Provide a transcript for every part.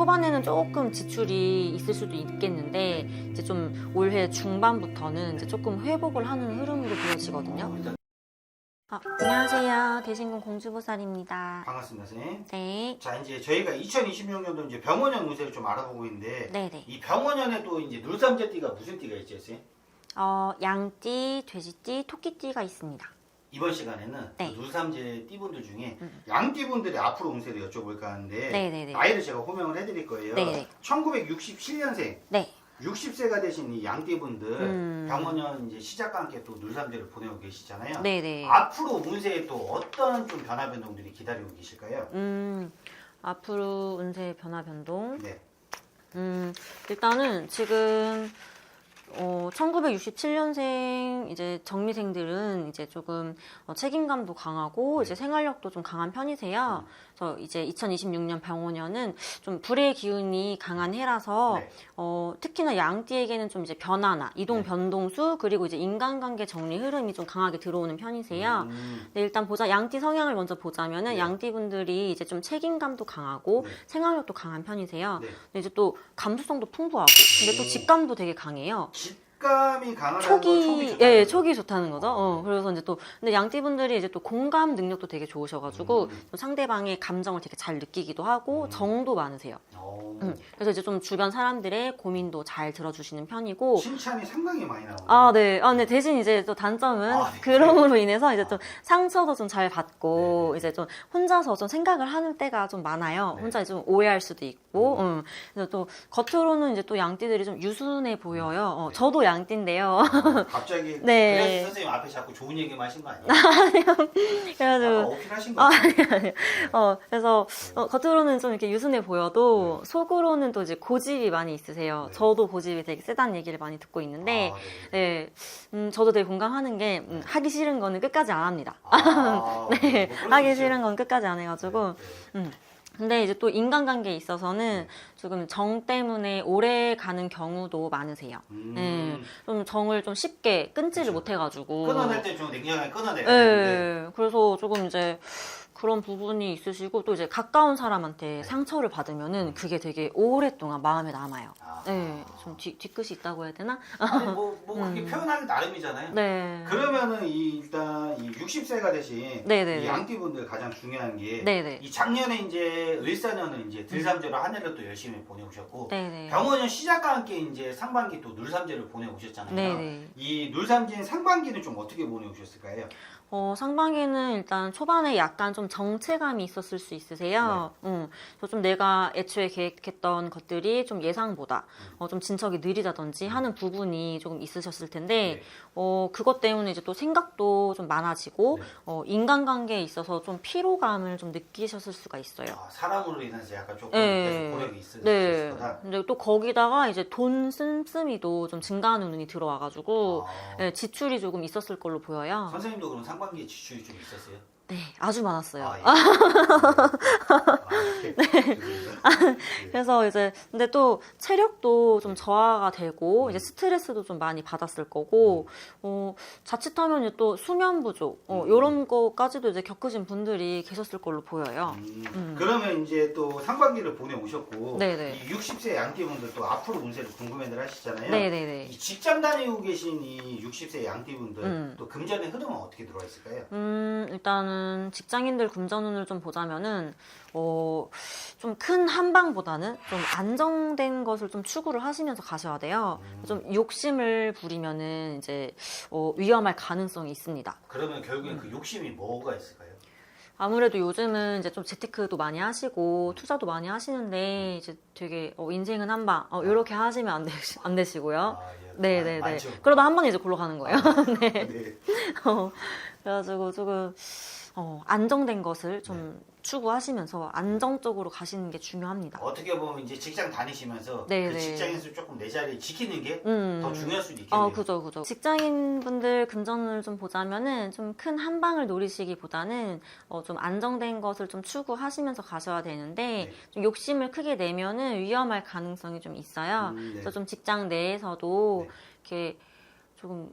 초반에는 조금 지출이 있을 수도 있겠는데 이제 좀 올해 중반부터는 이제 조금 회복을 하는 흐름으로 보여지거든요. 안녕하세요. 대신군 공주보살입니다. 반갑습니다, 선생님. 네. 자, 이제 저희가 2026년도 이제 병원년 운세를 좀 알아보고 있는데, 네네. 이 병원년에도 이제 눌삼재띠가 무슨 띠가 있죠, 선생님? 양띠, 돼지띠, 토끼띠가 있습니다. 이번 시간에는 네. 그 눌삼재 띠분들 중에 양띠분들의 앞으로 운세를 여쭤볼까 하는데, 네네네. 나이를 제가 호명을 해드릴 거예요. 네네. 1967년생. 네. 60세가 되신 이 양띠분들 병원년 이제 시작과 함께 또 눌삼재를 보내고 계시잖아요. 네네. 앞으로 운세에 또 어떤 좀 변화 변동들이 기다리고 계실까요? 앞으로 운세 변화 변동. 네. 일단은 지금 1967년생 이제 정미생들은 이제 조금 책임감도 강하고 이제 생활력도 좀 강한 편이세요. 그래서 이제 2026년 병원년은 좀 불의 기운이 강한 해라서 네. 특히나 양띠에게는 좀 이제 변화나 이동 네. 변동수 그리고 이제 인간관계 정리 흐름이 좀 강하게 들어오는 편이세요. 네, 일단 양띠 성향을 먼저 보자면은 네. 양띠분들이 이제 좀 책임감도 강하고 네. 생활력도 강한 편이세요. 네. 근데 이제 또 감수성도 풍부하고 근데 또 직감도 되게 강해요. 직감이 강하다는 건 예, 촉이 좋다는 거죠. 그래서 이제 또 근데 양띠분들이 이제 또 공감 능력도 되게 좋으셔가지고 또 상대방의 감정을 되게 잘 느끼기도 하고 정도 많으세요. 그래서 이제 좀 주변 사람들의 고민도 잘 들어주시는 편이고. 칭찬이 상당히 많이 나오네요. 네. 근데 대신 이제 또 단점은 네. 그럼으로 인해서 이제 좀 상처도 좀 잘 받고 네. 이제 좀 혼자서 좀 생각을 하는 때가 좀 많아요. 네. 혼자 좀 오해할 수도 있고. 그래서 또 겉으로는 이제 또 양띠들이 좀 유순해 보여요. 저도 양띠인데요. 갑자기 네. 그래서 선생님 앞에 자꾸 좋은 얘기만 하신 거 아니에요? 그래가지고 어필하신 거 같아요. 그래서 겉으로는 좀 이렇게 유순해 보여도 속으로는 또 이제 고집이 많이 있으세요. 네. 저도 고집이 되게 세다는 얘기를 많이 듣고 있는데, 네. 저도 되게 공감하는 게 하기 싫은 거는 끝까지 안 합니다. 네, 뭐 그럴 수 하기 있죠. 싫은 건 끝까지 안 해가지고. 근데 이제 또 인간관계에 있어서는 조금 정 때문에 오래 가는 경우도 많으세요. 네, 좀 정을 좀 쉽게 끊지를 그쵸. 못해가지고. 끊어낼 때 좀 냉정하게 끊어내야 네, 되는데 그래서 조금 이제 그런 부분이 있으시고 또 이제 가까운 사람한테 상처를 받으면은 그게 되게 오랫동안 마음에 남아요. 네, 좀 뒤끝이 있다고 해야 되나? 아니 뭐 그렇게 표현하기 나름이잖아요. 네. 그러면은 일단 이 60세가 되신 네네네. 이 양띠분들 가장 중요한 게 네네. 이 작년에 이제 을사년은 이제 들삼재로 한 해를 또 열심히 보내오셨고 네네. 병원년 시작과 함께 이제 상반기 또 눌삼재를 보내오셨잖아요. 네네. 이 눌삼재 상반기는 좀 어떻게 보내오셨을까요? 상반기는 일단 초반에 약간 좀 정체감이 있었을 수 있으세요. 그래서 좀 내가 애초에 계획했던 것들이 좀 예상보다 좀 진척이 느리다든지 하는 부분이 조금 있으셨을 텐데, 그것 때문에 이제 또 생각도 좀 많아지고, 인간관계에 있어서 좀 피로감을 좀 느끼셨을 수가 있어요. 사람으로 인해서 약간 조금 네. 계속 고력이 있을 네. 거다. 근데 또 거기다가 이제 돈 씀씀이도 좀 증가하는 눈이 들어와가지고, 지출이 조금 있었을 걸로 보여요. 선생님도 그럼 상반기에 지출이 좀 있었어요? 네, 아주 많았어요. 네. 그래서 이제 근데 또 체력도 좀 저하가 되고 이제 스트레스도 좀 많이 받았을 거고 자칫하면 이제 또 수면 부족 이런 거까지도 이제 겪으신 분들이 계셨을 걸로 보여요. 그러면 이제 또 상반기를 보내오셨고 네네. 이 60세 양띠분들 또 앞으로 운세를 궁금해들 하시잖아요. 네네네. 이 직장 다니고 계신 이 60세 양띠분들 또 금전의 흐름은 어떻게 들어와 있을까요? 일단은 직장인들 금전운을 좀 보자면은 좀 큰 한방보다는 좀 안정된 것을 좀 추구를 하시면서 가셔야 돼요. 좀 욕심을 부리면은 이제 위험할 가능성이 있습니다. 그러면 결국엔 그 욕심이 뭐가 있을까요? 아무래도 요즘은 이제 좀 재테크도 많이 하시고 투자도 많이 하시는데 이제 되게 인생은 한방 이렇게 하시면 안 되시고요. 예. 네네네. 많죠. 그러다 한 방에 이제 골로 가는 거예요. 네. 네. 그래가지고 조금 안정된 것을 좀 추구하시면서 안정적으로 가시는 게 중요합니다. 어떻게 보면 이제 직장 다니시면서 네네. 그 직장에서 조금 내 자리 지키는 게 더 중요할 수도 있겠네요. 그죠. 직장인분들 금전을 좀 보자면은 좀 큰 한방을 노리시기보다는 좀 안정된 것을 좀 추구하시면서 가셔야 되는데 좀 욕심을 크게 내면은 위험할 가능성이 좀 있어요. 네. 그래서 좀 직장 내에서도 이렇게 조금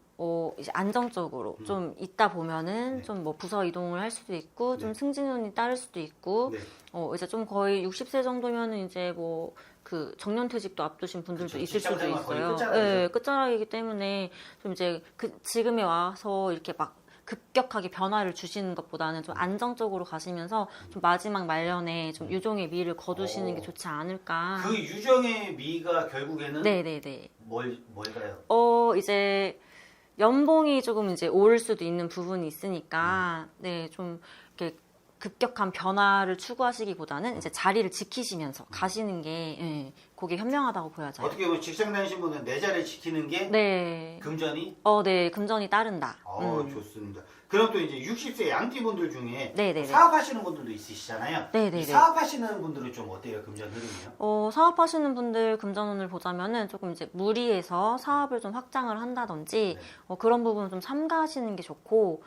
이제 안정적으로 좀 있다 보면은 네. 좀 뭐 부서 이동을 할 수도 있고 좀 네. 승진운이 따를 수도 있고 네. 이제 좀 거의 60세 정도면은 이제 뭐 그 정년퇴직도 앞두신 분들도 그쵸. 있을 수도 직장생활 거의 있어요. 끝자락이죠. 네, 끝자락이기 때문에 좀 이제 그 지금에 와서 이렇게 막 급격하게 변화를 주시는 것보다는 좀 안정적으로 가시면서 좀 마지막 말년에 좀 유종의 미를 거두시는 게 좋지 않을까. 그 유정의 미가 결국에는 네네네. 뭘까요? 이제 연봉이 조금 이제 오를 수도 있는 부분이 있으니까, 네, 좀 이렇게 급격한 변화를 추구하시기보다는 이제 자리를 지키시면서 가시는 게, 예, 그게 현명하다고 보여져요. 어떻게 보면 직장 다니신 분은 내 자리를 지키는 게 네. 금전이? 네, 금전이 따른다. 좋습니다. 그럼 또 이제 60세 양띠분들 중에 네네네. 사업하시는 분들도 있으시잖아요. 네네네. 이 사업하시는 분들은 좀 어때요? 금전 흐름이요? 사업하시는 분들 금전운을 보자면은 조금 이제 무리해서 사업을 좀 확장을 한다든지, 그런 부분을 좀 삼가하시는 게 좋고,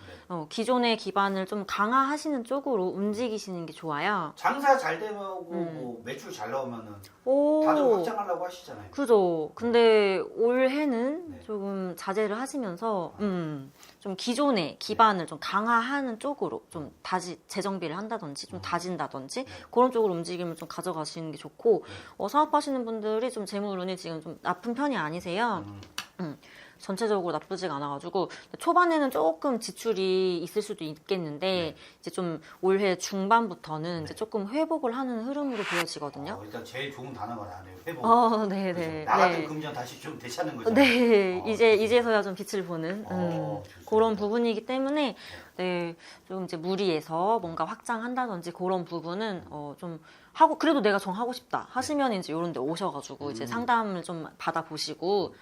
기존의 기반을 좀 강화하시는 쪽으로 움직이시는 게 좋아요. 장사 잘 되고 뭐 매출 잘 나오면은 오. 다들 확장하려고 하시잖아요. 그죠. 근데 올해는 네. 조금 자제를 하시면서, 좀 기존의 기반을 좀 강화하는 쪽으로 좀 재정비를 한다든지, 좀 다진다든지, 그런 쪽으로 움직임을 좀 가져가시는 게 좋고, 사업하시는 분들이 좀 재물운이 지금 좀 나쁜 편이 아니세요. 전체적으로 나쁘지가 않아가지고 초반에는 조금 지출이 있을 수도 있겠는데 이제 좀 올해 중반부터는 이제 조금 회복을 하는 흐름으로 보여지거든요. 일단 제일 좋은 단어가 나네요. 회복. 네네. 나 같은 네. 금전 다시 좀 되찾는 거죠. 네, 좋습니다. 이제서야 좀 빛을 보는 좋습니다. 그런 부분이기 때문에 네, 좀 이제 무리해서 뭔가 확장한다든지 그런 부분은 좀 하고 그래도 내가 정하고 싶다 하시면 이제 이런 데 오셔가지고 이제 상담을 좀 받아보시고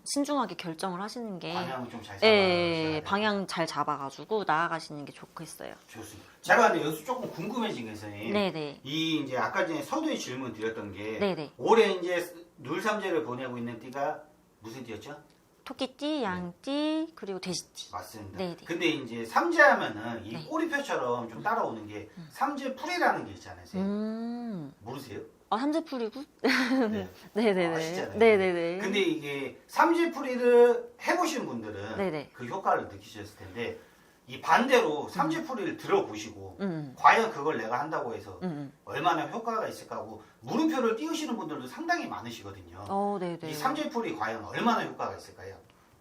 신중하게 결정을 하시는 게 방향을 좀 잘 네, 방향 잘 잡아가지고 나아가시는 게 좋겠어요. 좋습니다. 제가 근데 여기서 조금 궁금해진 게 있어요. 네네. 이 이제 아까 전에 서두에 질문 드렸던 게 네네. 올해 이제 눌삼재를 보내고 있는 띠가 무슨 띠였죠? 토끼띠, 양띠, 그리고 돼지띠. 맞습니다. 네네. 근데 이제 삼재하면은 이 네. 꼬리표처럼 좀 따라오는 게 삼재풀이라는 게 있잖아요. 모르세요? 삼재풀이고? 네. 네네네. 아시잖아요. 네네네. 근데 이게 삼재풀이를 해보신 분들은 네네. 그 효과를 느끼셨을 텐데 이 반대로 삼재풀이를 들어보시고 음. 과연 그걸 내가 한다고 해서 음. 얼마나 효과가 있을까 하고 물음표를 띄우시는 분들도 상당히 많으시거든요. 네네. 이 삼재풀이 과연 얼마나 효과가 있을까요?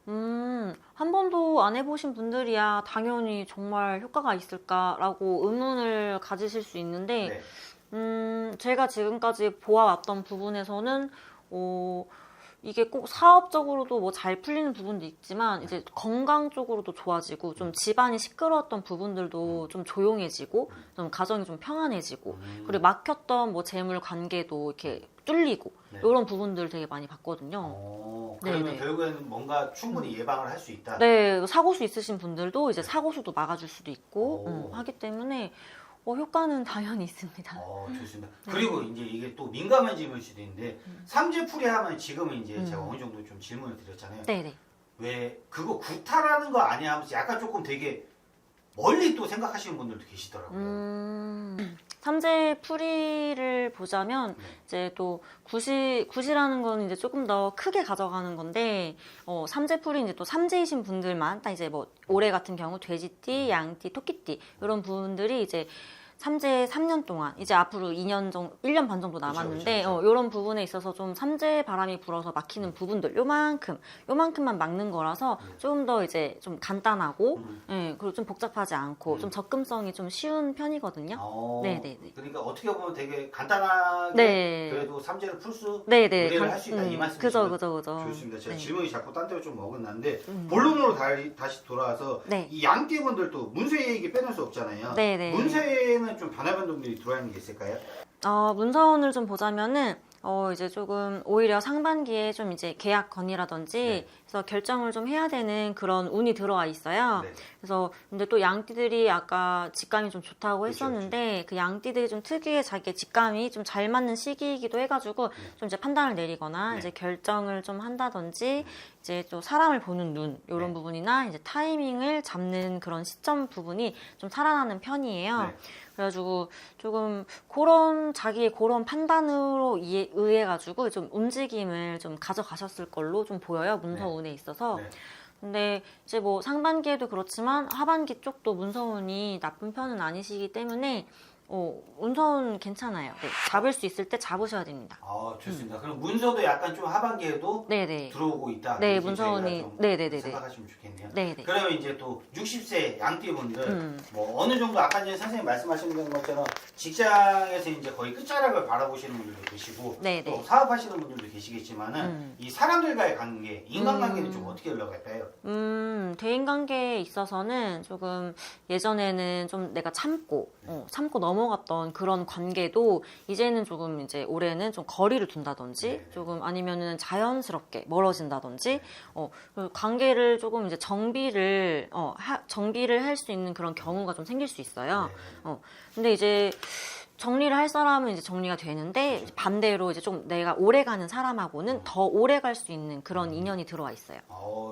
한 번도 안 해보신 분들이야 당연히 정말 효과가 있을까라고 의문을 가지실 수 있는데, 네. 제가 지금까지 보아왔던 부분에서는, 이게 꼭 사업적으로도 뭐 잘 풀리는 부분도 있지만, 이제 건강 쪽으로도 좋아지고, 좀 집안이 시끄러웠던 부분들도 좀 조용해지고, 좀 가정이 좀 평안해지고, 그리고 막혔던 뭐 재물 관계도 이렇게 뚫리고, 네. 이런 부분들 되게 많이 봤거든요. 그러면 네네. 결국에는 뭔가 충분히 예방을 할 수 있다. 네, 사고수 있으신 분들도 이제 사고수도 막아줄 수도 있고 하기 때문에 효과는 당연히 있습니다. 좋습니다. 그리고 이제 이게 또 민감해질 수도 있는데 삼재풀이 하면 지금은 이제 제가 어느 정도 좀 질문을 드렸잖아요. 네네. 왜 그거 구타라는 거 아니야 하면서 약간 조금 되게 멀리 또 생각하시는 분들도 계시더라고요. 삼재풀이를 보자면 이제 또 굿이라는 건 이제 조금 더 크게 가져가는 건데 삼재풀이 이제 또 삼재이신 분들만 딱 이제 뭐 올해 같은 경우 돼지띠, 양띠, 토끼띠 이런 분들이 이제 삼재 3년 동안 이제 앞으로 1년 반 정도 남았는데 그쵸. 이런 부분에 있어서 좀 삼재 바람이 불어서 막히는 부분들 요만큼만 막는 거라서 좀 더 이제 좀 간단하고 예, 그리고 좀 복잡하지 않고 좀 접근성이 좀 쉬운 편이거든요. 네네네. 그러니까 어떻게 보면 되게 간단하게 네. 그래도 삼재를 풀수 네네. 의뢰를 할 수 있다 이 그죠. 말씀이시죠? 네. 좋습니다. 제가 질문이 자꾸 딴 데로 좀 어긋났는데 본론으로 다시 돌아와서 네. 이 양띠분들도 문세 얘기 빼놓을 수 없잖아요. 네네. 문세에는 좀 변화 변동들이 들어와 있는 게 있을까요? 문서원을 좀 보자면은 이제 조금 오히려 상반기에 좀 이제 계약 건의라든지 그래서 결정을 좀 해야 되는 그런 운이 들어와 있어요. 네. 그래서 근데 또 양띠들이 아까 직감이 좀 좋다고 그쵸, 했었는데 그 양띠들이 좀 특유의 자기 직감이 좀 잘 맞는 시기이기도 해가지고 좀 이제 판단을 내리거나 이제 결정을 좀 한다든지 이제 또 사람을 보는 눈 이런 부분이나 이제 타이밍을 잡는 그런 시점 부분이 좀 살아나는 편이에요. 그래가지고 조금 자기의 그런 판단으로 의해 가지고 좀 움직임을 좀 가져가셨을 걸로 좀 보여요. 문서운에 있어서. 근데 이제 뭐 상반기에도 그렇지만 하반기 쪽도 문서운이 나쁜 편은 아니시기 때문에 운서운 괜찮아요. 네, 잡을 수 있을 때 잡으셔야 됩니다. 좋습니다. 그럼 문서도 약간 좀 하반기에도 네네. 들어오고 있다. 네, 이렇게 문서운이 저희가 좀 네네네네. 생각하시면 좋겠네요. 네네. 그러면 이제 또 60세 양띠분들 뭐 어느 정도 아까 전에 선생님 말씀하시는 것처럼 직장에서 이제 거의 끝자락을 바라보시는 분들도 계시고 네네. 또 사업하시는 분들도 계시겠지만은 이 사람들과의 관계, 인간관계는 좀 어떻게 흘러갈까요? 대인관계에 있어서는 조금 예전에는 좀 내가 참고 넘어갔던 그런 관계도 이제는 조금 이제 올해는 좀 거리를 둔다든지 조금 아니면은 자연스럽게 멀어진다든지 그 관계를 조금 이제 정비를 할 수 있는 그런 경우가 좀 생길 수 있어요. 근데 이제 정리를 할 사람은 이제 정리가 되는데 반대로 이제 좀 내가 오래 가는 사람하고는 더 오래 갈 수 있는 그런 인연이 들어와 있어요.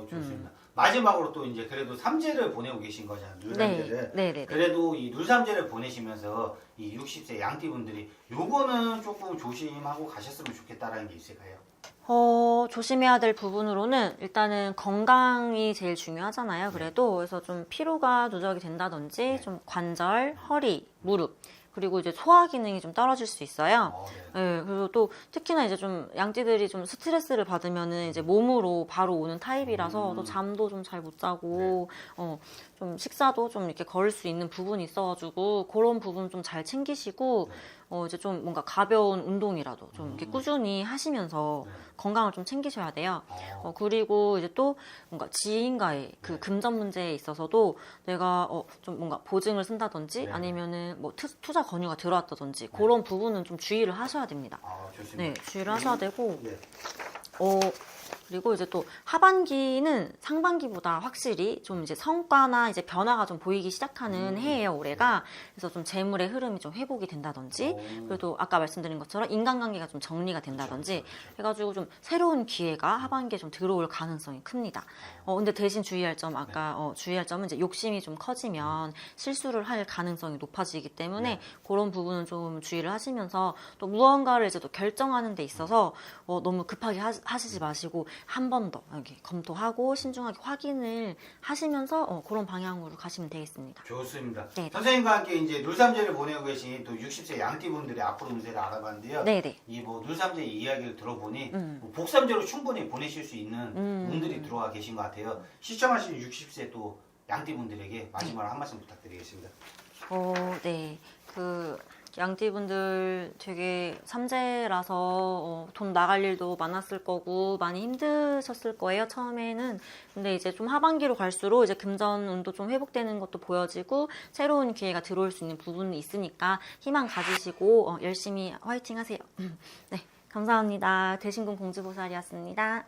좋습니다. 마지막으로 또 이제 그래도 삼재를 보내고 계신 거잖아요. 눌삼재를. 네. 그래도 이 눌삼재를 보내시면서 이 60세 양띠분들이 요거는 조금 조심하고 가셨으면 좋겠다라는 게 있을까요? 조심해야 될 부분으로는 일단은 건강이 제일 중요하잖아요. 그래서 좀 피로가 누적이 된다든지 좀 관절, 허리, 무릎 그리고 이제 소화 기능이 좀 떨어질 수 있어요. 네, 그리고 또 특히나 이제 좀 양띠들이 좀 스트레스를 받으면은 이제 몸으로 바로 오는 타입이라서 또 잠도 좀 잘 못 자고 좀 식사도 좀 이렇게 거를 수 있는 부분이 있어가지고 그런 부분 좀 잘 챙기시고 이제 좀 뭔가 가벼운 운동이라도 좀 이렇게 꾸준히 하시면서 건강을 좀 챙기셔야 돼요. 그리고 이제 또 뭔가 지인과의 그 금전 문제에 있어서도 내가 좀 뭔가 보증을 쓴다든지 아니면은 뭐 투자 권유가 들어왔다든지 그런 부분은 좀 주의를 하셔야 됩니다. 좋습니다. 네, 주의를 하셔야 되고 그리고 이제 또 하반기는 상반기보다 확실히 좀 이제 성과나 이제 변화가 좀 보이기 시작하는 해예요, 올해가. 그래서 좀 재물의 흐름이 좀 회복이 된다든지, 그래도 아까 말씀드린 것처럼 인간관계가 좀 정리가 된다든지, 해가지고 좀 새로운 기회가 하반기에 좀 들어올 가능성이 큽니다. 근데 대신 주의할 점, 아까 주의할 점은 이제 욕심이 좀 커지면 실수를 할 가능성이 높아지기 때문에 그런 부분은 좀 주의를 하시면서 또 무언가를 이제 또 결정하는 데 있어서 너무 급하게 하시지 마시고 한 번 더 이렇게 검토하고 신중하게 확인을 하시면서 그런 방향으로 가시면 되겠습니다. 좋습니다. 네. 선생님과 함께 이제 눌삼재를 보내고 계신 또 60세 양띠분들의 앞으로 운세를 알아봤는데요. 네네. 이 뭐 눌삼재 이야기를 들어보니 뭐 복삼재로 충분히 보내실 수 있는 운들이 들어와 계신 것 같아요. 시청하신 60세 또 양띠분들에게 마지막으로 한 말씀 부탁드리겠습니다. 네. 양띠분들 되게 삼재라서 돈 나갈 일도 많았을 거고 많이 힘드셨을 거예요, 처음에는. 근데 이제 좀 하반기로 갈수록 이제 금전 운도 좀 회복되는 것도 보여지고 새로운 기회가 들어올 수 있는 부분이 있으니까 희망 가지시고 열심히 화이팅 하세요. 네. 감사합니다. 대신군 공주보살이었습니다.